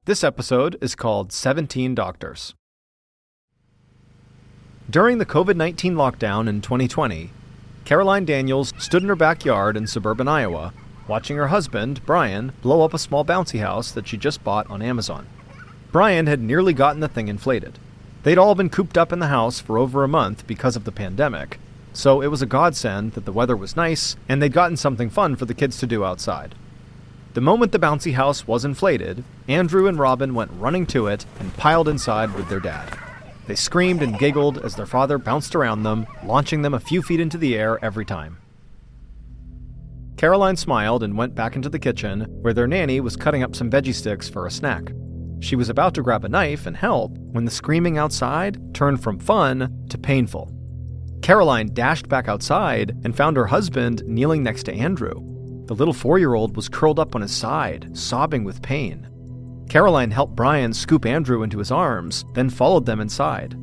This episode is called 17 Doctors. During the COVID-19 lockdown in 2020, Caroline Daniels stood in her backyard in suburban Iowa, watching her husband, Brian, blow up a small bouncy house that she just bought on Amazon. Brian had nearly gotten the thing inflated. They'd all been cooped up in the house for over a month because of the pandemic, so it was a godsend that the weather was nice and they'd gotten something fun for the kids to do outside. The moment the bouncy house was inflated, Andrew and Robin went running to it and piled inside with their dad. They screamed and giggled as their father bounced around them, launching them a few feet into the air every time. Caroline smiled and went back into the kitchen, where their nanny was cutting up some veggie sticks for a snack. She was about to grab a knife and help when the screaming outside turned from fun to painful. Caroline dashed back outside and found her husband kneeling next to Andrew. The little 4-year-old was curled up on his side, sobbing with pain. Caroline helped Brian scoop Andrew into his arms, then followed them inside.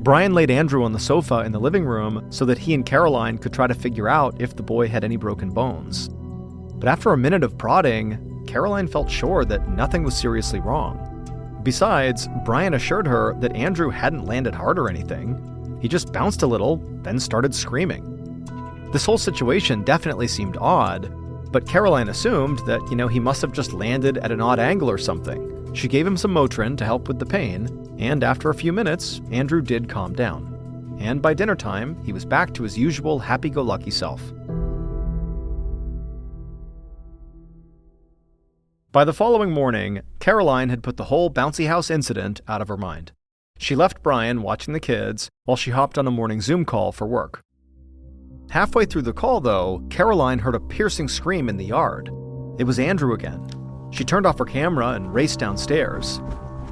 Brian laid Andrew on the sofa in the living room so that he and Caroline could try to figure out if the boy had any broken bones. But after a minute of prodding, Caroline felt sure that nothing was seriously wrong. Besides, Brian assured her that Andrew hadn't landed hard or anything. He just bounced a little, then started screaming. This whole situation definitely seemed odd, but Caroline assumed that, he must have just landed at an odd angle or something. She gave him some Motrin to help with the pain, and after a few minutes, Andrew did calm down. And by dinner time, he was back to his usual happy-go-lucky self. By the following morning, Caroline had put the whole bouncy house incident out of her mind. She left Brian watching the kids while she hopped on a morning Zoom call for work. Halfway through the call, though, Caroline heard a piercing scream in the yard. It was Andrew again. She turned off her camera and raced downstairs.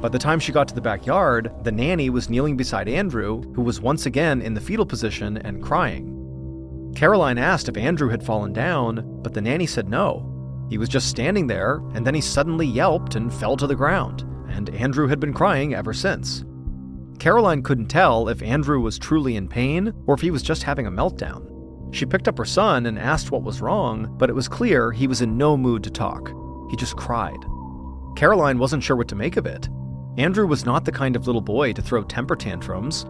By the time she got to the backyard, the nanny was kneeling beside Andrew, who was once again in the fetal position and crying. Caroline asked if Andrew had fallen down, but the nanny said no. He was just standing there, and then he suddenly yelped and fell to the ground, and Andrew had been crying ever since. Caroline couldn't tell if Andrew was truly in pain or if he was just having a meltdown. She picked up her son and asked what was wrong, but it was clear he was in no mood to talk. He just cried. Caroline wasn't sure what to make of it. Andrew was not the kind of little boy to throw temper tantrums,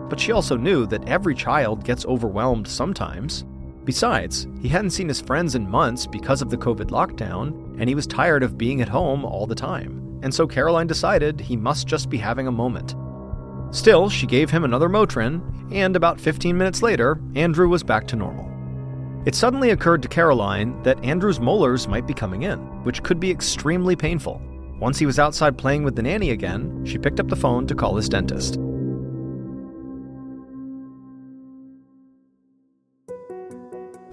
but she also knew that every child gets overwhelmed sometimes. Besides, he hadn't seen his friends in months because of the COVID lockdown, and he was tired of being at home all the time, and so Caroline decided he must just be having a moment. Still, she gave him another Motrin, and about 15 minutes later, Andrew was back to normal. It suddenly occurred to Caroline that Andrew's molars might be coming in, which could be extremely painful. Once he was outside playing with the nanny again, she picked up the phone to call his dentist.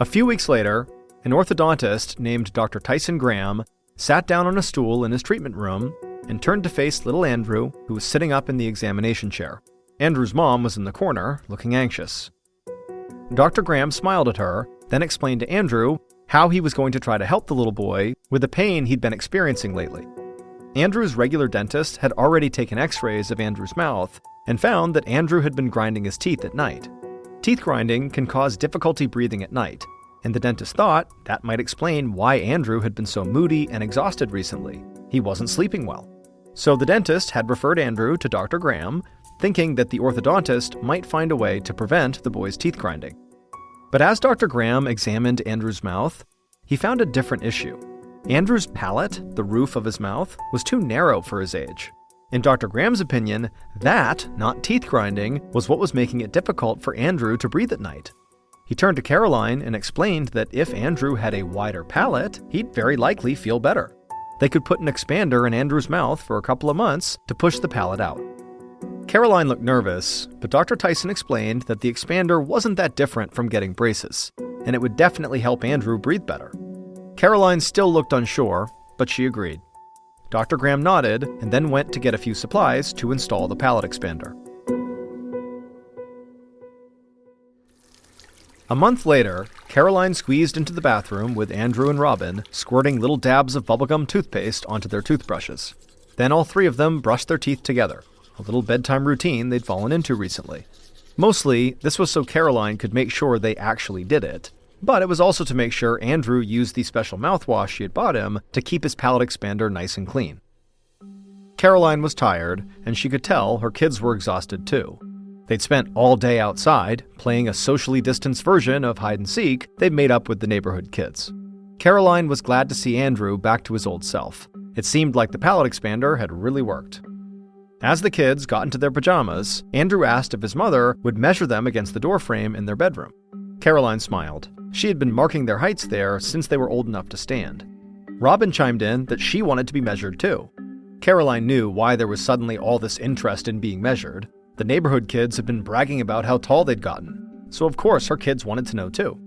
A few weeks later, an orthodontist named Dr. Tyson Graham sat down on a stool in his treatment room and turned to face little Andrew, who was sitting up in the examination chair. Andrew's mom was in the corner, looking anxious. Dr. Graham smiled at her, then explained to Andrew how he was going to try to help the little boy with the pain he'd been experiencing lately. Andrew's regular dentist had already taken x-rays of Andrew's mouth and found that Andrew had been grinding his teeth at night. Teeth grinding can cause difficulty breathing at night, and the dentist thought that might explain why Andrew had been so moody and exhausted recently. He wasn't sleeping well. So the dentist had referred Andrew to Dr. Graham, thinking that the orthodontist might find a way to prevent the boy's teeth grinding. But as Dr. Graham examined Andrew's mouth, he found a different issue. Andrew's palate, the roof of his mouth, was too narrow for his age. In Dr. Graham's opinion, that, not teeth grinding, was what was making it difficult for Andrew to breathe at night. He turned to Caroline and explained that if Andrew had a wider palate, he'd very likely feel better. They could put an expander in Andrew's mouth for a couple of months to push the palate out. Caroline looked nervous, but Dr. Tyson explained that the expander wasn't that different from getting braces, and it would definitely help Andrew breathe better. Caroline still looked unsure, but she agreed. Dr. Graham nodded and then went to get a few supplies to install the palate expander. A month later, Caroline squeezed into the bathroom with Andrew and Robin, squirting little dabs of bubblegum toothpaste onto their toothbrushes. Then all three of them brushed their teeth together, a little bedtime routine they'd fallen into recently. Mostly, this was so Caroline could make sure they actually did it, but it was also to make sure Andrew used the special mouthwash she had bought him to keep his palate expander nice and clean. Caroline was tired, and she could tell her kids were exhausted too. They'd spent all day outside, playing a socially distanced version of hide-and-seek they'd made up with the neighborhood kids. Caroline was glad to see Andrew back to his old self. It seemed like the palate expander had really worked. As the kids got into their pajamas, Andrew asked if his mother would measure them against the doorframe in their bedroom. Caroline smiled. She had been marking their heights there since they were old enough to stand. Robin chimed in that she wanted to be measured too. Caroline knew why there was suddenly all this interest in being measured. The neighborhood kids had been bragging about how tall they'd gotten, so of course her kids wanted to know too.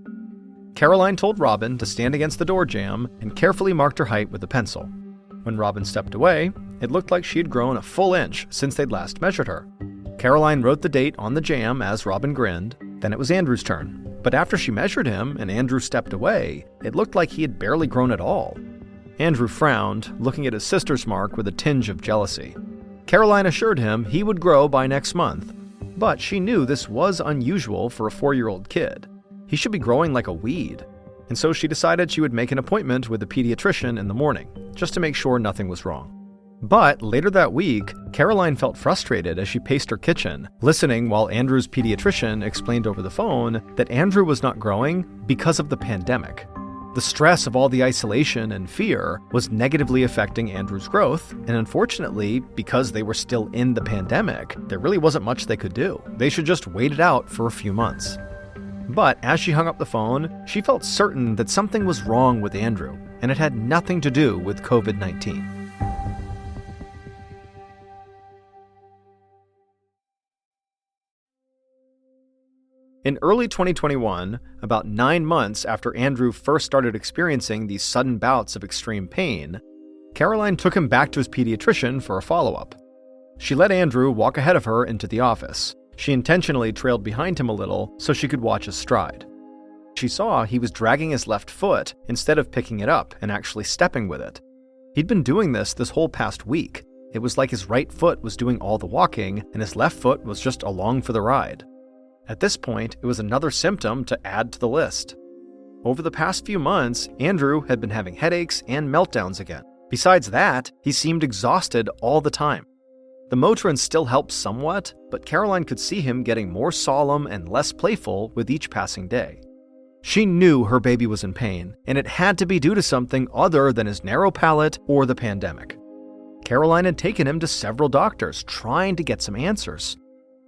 Caroline told Robin to stand against the door jamb and carefully marked her height with a pencil. When Robin stepped away, it looked like she had grown a full inch since they'd last measured her. Caroline wrote the date on the jamb as Robin grinned. Then it was Andrew's turn. But after she measured him and Andrew stepped away, it looked like he had barely grown at all. Andrew frowned, looking at his sister's mark with a tinge of jealousy. Caroline assured him he would grow by next month, but she knew this was unusual for a 4-year-old kid. He should be growing like a weed, and so she decided she would make an appointment with a pediatrician in the morning, just to make sure nothing was wrong. But later that week, Caroline felt frustrated as she paced her kitchen, listening while Andrew's pediatrician explained over the phone that Andrew was not growing because of the pandemic. The stress of all the isolation and fear was negatively affecting Andrew's growth, and unfortunately, because they were still in the pandemic, there really wasn't much they could do. They should just wait it out for a few months. But as she hung up the phone, she felt certain that something was wrong with Andrew, and it had nothing to do with COVID-19. In early 2021, about 9 months after Andrew first started experiencing these sudden bouts of extreme pain, Caroline took him back to his pediatrician for a follow-up. She let Andrew walk ahead of her into the office. She intentionally trailed behind him a little so she could watch his stride. She saw he was dragging his left foot instead of picking it up and actually stepping with it. He'd been doing this whole past week. It was like his right foot was doing all the walking and his left foot was just along for the ride. At this point, it was another symptom to add to the list. Over the past few months, Andrew had been having headaches and meltdowns again. Besides that, he seemed exhausted all the time. The Motrin still helped somewhat, but Caroline could see him getting more solemn and less playful with each passing day. She knew her baby was in pain, and it had to be due to something other than his narrow palate or the pandemic. Caroline had taken him to several doctors, trying to get some answers.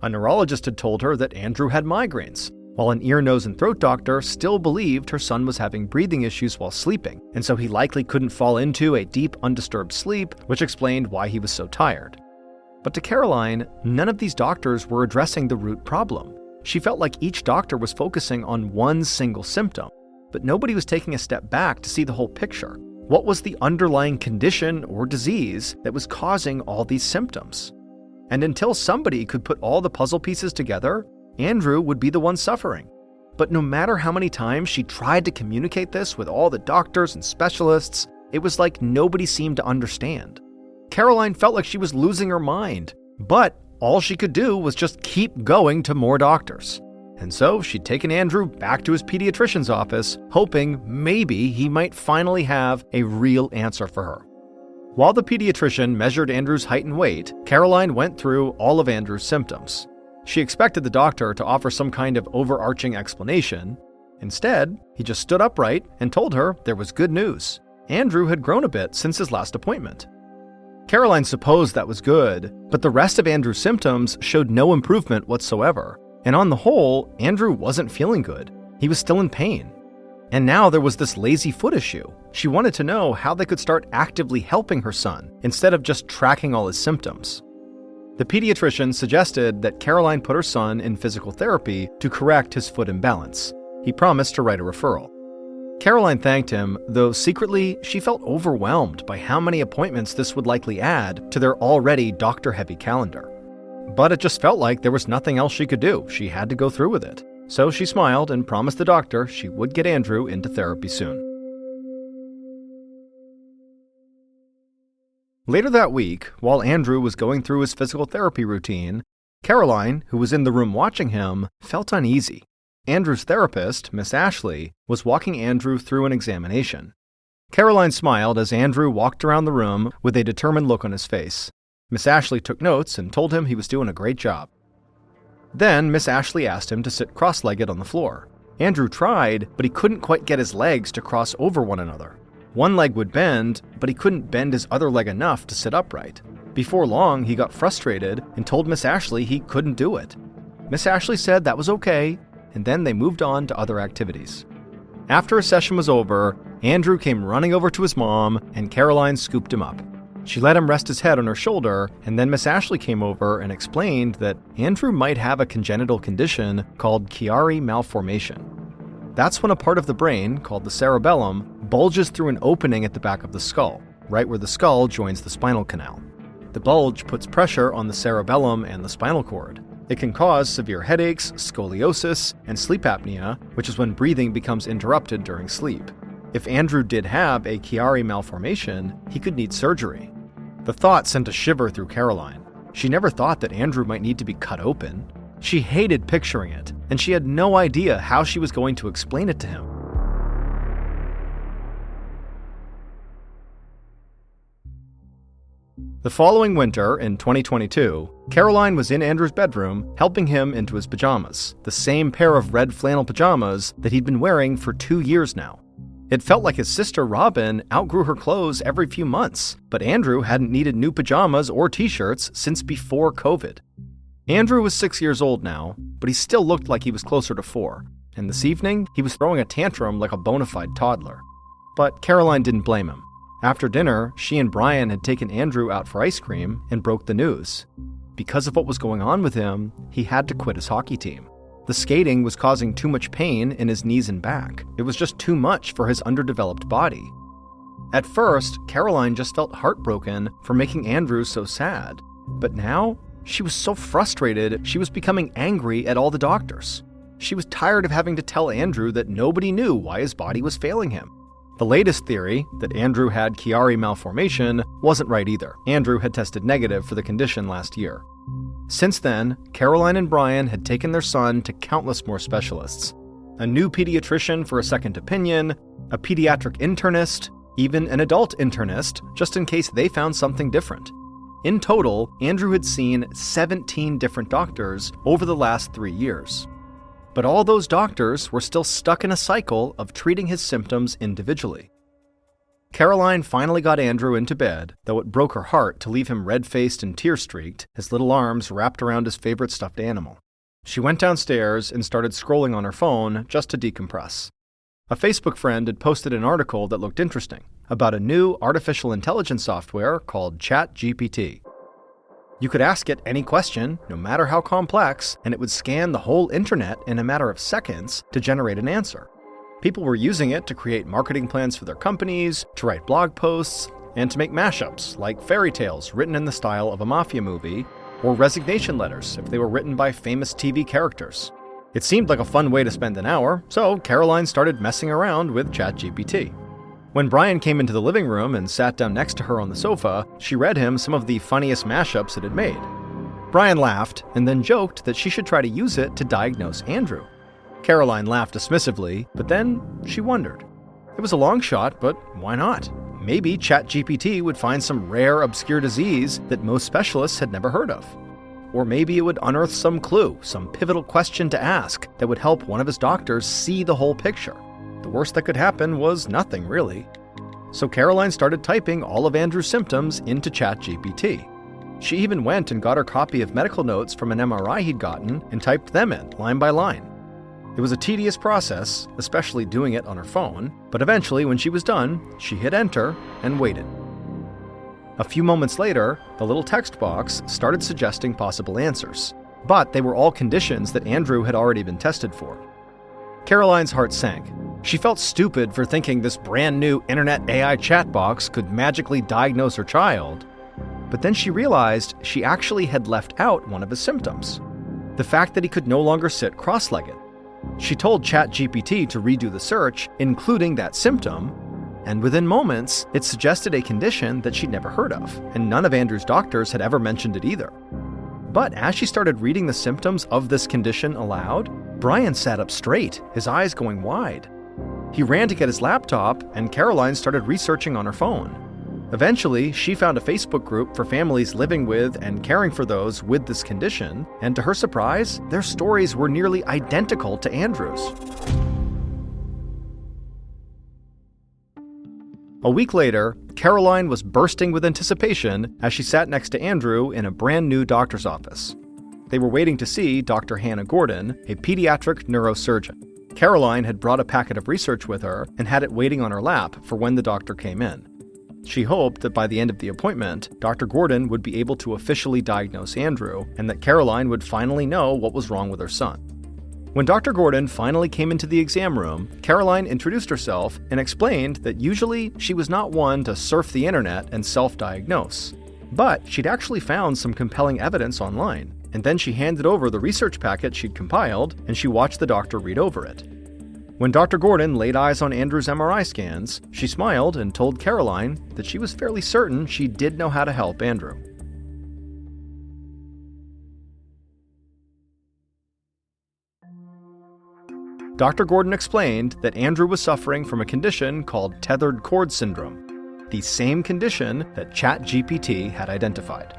A neurologist had told her that Andrew had migraines, while an ear, nose, and throat doctor still believed her son was having breathing issues while sleeping, and so he likely couldn't fall into a deep, undisturbed sleep, which explained why he was so tired. But to Caroline, none of these doctors were addressing the root problem. She felt like each doctor was focusing on one single symptom, but nobody was taking a step back to see the whole picture. What was the underlying condition or disease that was causing all these symptoms? And until somebody could put all the puzzle pieces together, Andrew would be the one suffering. But no matter how many times she tried to communicate this with all the doctors and specialists, it was like nobody seemed to understand. Caroline felt like she was losing her mind, but all she could do was just keep going to more doctors. And so she'd taken Andrew back to his pediatrician's office, hoping maybe he might finally have a real answer for her. While the pediatrician measured Andrew's height and weight, Caroline went through all of Andrew's symptoms. She expected the doctor to offer some kind of overarching explanation. Instead, he just stood upright and told her there was good news. Andrew had grown a bit since his last appointment. Caroline supposed that was good, but the rest of Andrew's symptoms showed no improvement whatsoever. And on the whole, Andrew wasn't feeling good. He was still in pain. And now there was this lazy foot issue. She wanted to know how they could start actively helping her son instead of just tracking all his symptoms. The pediatrician suggested that Caroline put her son in physical therapy to correct his foot imbalance. He promised to write a referral. Caroline thanked him, though secretly she felt overwhelmed by how many appointments this would likely add to their already doctor-heavy calendar. But it just felt like there was nothing else she could do. She had to go through with it. So she smiled and promised the doctor she would get Andrew into therapy soon. Later that week, while Andrew was going through his physical therapy routine, Caroline, who was in the room watching him, felt uneasy. Andrew's therapist, Miss Ashley, was walking Andrew through an examination. Caroline smiled as Andrew walked around the room with a determined look on his face. Miss Ashley took notes and told him he was doing a great job. Then Miss Ashley asked him to sit cross-legged on the floor. Andrew tried, but he couldn't quite get his legs to cross over one another. One leg would bend, but he couldn't bend his other leg enough to sit upright. Before long, he got frustrated and told Miss Ashley he couldn't do it. Miss Ashley said that was okay, and then they moved on to other activities. After his session was over, Andrew came running over to his mom, and Caroline scooped him up. She let him rest his head on her shoulder, and then Miss Ashley came over and explained that Andrew might have a congenital condition called Chiari malformation. That's when a part of the brain, called the cerebellum, bulges through an opening at the back of the skull, right where the skull joins the spinal canal. The bulge puts pressure on the cerebellum and the spinal cord. It can cause severe headaches, scoliosis, and sleep apnea, which is when breathing becomes interrupted during sleep. If Andrew did have a Chiari malformation, he could need surgery. The thought sent a shiver through Caroline. She never thought that Andrew might need to be cut open. She hated picturing it, and she had no idea how she was going to explain it to him. The following winter, in 2022, Caroline was in Andrew's bedroom helping him into his pajamas, the same pair of red flannel pajamas that he'd been wearing for 2 years now. It felt like his sister Robin outgrew her clothes every few months, but Andrew hadn't needed new pajamas or t-shirts since before COVID. Andrew was 6 years old now, but he still looked like he was closer to 4, and this evening he was throwing a tantrum like a bona fide toddler. But Caroline didn't blame him. After dinner, she and Brian had taken Andrew out for ice cream and broke the news. Because of what was going on with him, he had to quit his hockey team. The skating was causing too much pain in his knees and back. It was just too much for his underdeveloped body. At first, Caroline just felt heartbroken for making Andrew so sad. But now, she was so frustrated, she was becoming angry at all the doctors. She was tired of having to tell Andrew that nobody knew why his body was failing him. The latest theory, that Andrew had Chiari malformation, wasn't right either. Andrew had tested negative for the condition last year. Since then, Caroline and Brian had taken their son to countless more specialists. A new pediatrician for a second opinion, a pediatric internist, even an adult internist, just in case they found something different. In total, Andrew had seen 17 different doctors over the last 3 years. But all those doctors were still stuck in a cycle of treating his symptoms individually. Caroline finally got Andrew into bed, though it broke her heart to leave him red-faced and tear-streaked, his little arms wrapped around his favorite stuffed animal. She went downstairs and started scrolling on her phone just to decompress. A Facebook friend had posted an article that looked interesting about a new artificial intelligence software called ChatGPT. You could ask it any question, no matter how complex, and it would scan the whole internet in a matter of seconds to generate an answer. People were using it to create marketing plans for their companies, to write blog posts, and to make mashups like fairy tales written in the style of a mafia movie, or resignation letters if they were written by famous TV characters. It seemed like a fun way to spend an hour, so Caroline started messing around with ChatGPT. When Brian came into the living room and sat down next to her on the sofa, she read him some of the funniest mashups it had made. Brian laughed and then joked that she should try to use it to diagnose Andrew. Caroline laughed dismissively, but then she wondered. It was a long shot, but why not? Maybe ChatGPT would find some rare, obscure disease that most specialists had never heard of. Or maybe it would unearth some clue, some pivotal question to ask that would help one of his doctors see the whole picture. The worst that could happen was nothing, really. So Caroline started typing all of Andrew's symptoms into ChatGPT. She even went and got her copy of medical notes from an MRI he'd gotten and typed them in, line by line. It was a tedious process, especially doing it on her phone, but eventually when she was done, she hit enter and waited. A few moments later, the little text box started suggesting possible answers, but they were all conditions that Andrew had already been tested for. Caroline's heart sank. She felt stupid for thinking this brand new internet AI chat box could magically diagnose her child, but then she realized she actually had left out one of his symptoms, the fact that he could no longer sit cross-legged. She told ChatGPT to redo the search, including that symptom, and within moments, it suggested a condition that she'd never heard of, and none of Andrew's doctors had ever mentioned it either. But as she started reading the symptoms of this condition aloud, Brian sat up straight, his eyes going wide. He ran to get his laptop, and Caroline started researching on her phone. Eventually, she found a Facebook group for families living with and caring for those with this condition, and to her surprise, their stories were nearly identical to Andrew's. A week later, Caroline was bursting with anticipation as she sat next to Andrew in a brand new doctor's office. They were waiting to see Dr. Hannah Gordon, a pediatric neurosurgeon. Caroline had brought a packet of research with her and had it waiting on her lap for when the doctor came in. She hoped that by the end of the appointment, Dr. Gordon would be able to officially diagnose Andrew and that Caroline would finally know what was wrong with her son. When Dr. Gordon finally came into the exam room, Caroline introduced herself and explained that usually she was not one to surf the internet and self-diagnose. But she'd actually found some compelling evidence online, and then she handed over the research packet she'd compiled and she watched the doctor read over it. When Dr. Gordon laid eyes on Andrew's MRI scans, she smiled and told Caroline that she was fairly certain she did know how to help Andrew. Dr. Gordon explained that Andrew was suffering from a condition called tethered cord syndrome, the same condition that ChatGPT had identified.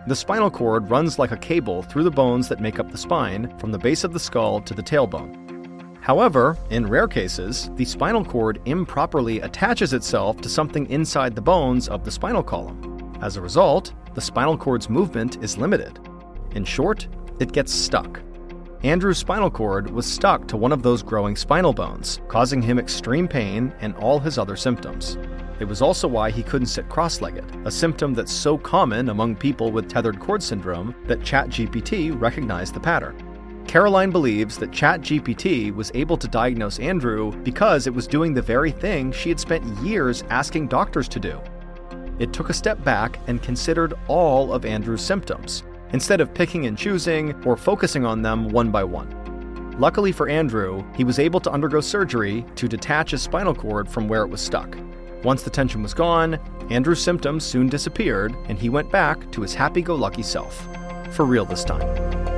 The spinal cord runs like a cable through the bones that make up the spine, from the base of the skull to the tailbone. However, in rare cases, the spinal cord improperly attaches itself to something inside the bones of the spinal column. As a result, the spinal cord's movement is limited. In short, it gets stuck. Andrew's spinal cord was stuck to one of those growing spinal bones, causing him extreme pain and all his other symptoms. It was also why he couldn't sit cross-legged, a symptom that's so common among people with tethered cord syndrome that ChatGPT recognized the pattern. Caroline believes that ChatGPT was able to diagnose Andrew because it was doing the very thing she had spent years asking doctors to do. It took a step back and considered all of Andrew's symptoms, instead of picking and choosing or focusing on them one by one. Luckily for Andrew, he was able to undergo surgery to detach his spinal cord from where it was stuck. Once the tension was gone, Andrew's symptoms soon disappeared, and he went back to his happy-go-lucky self. For real this time.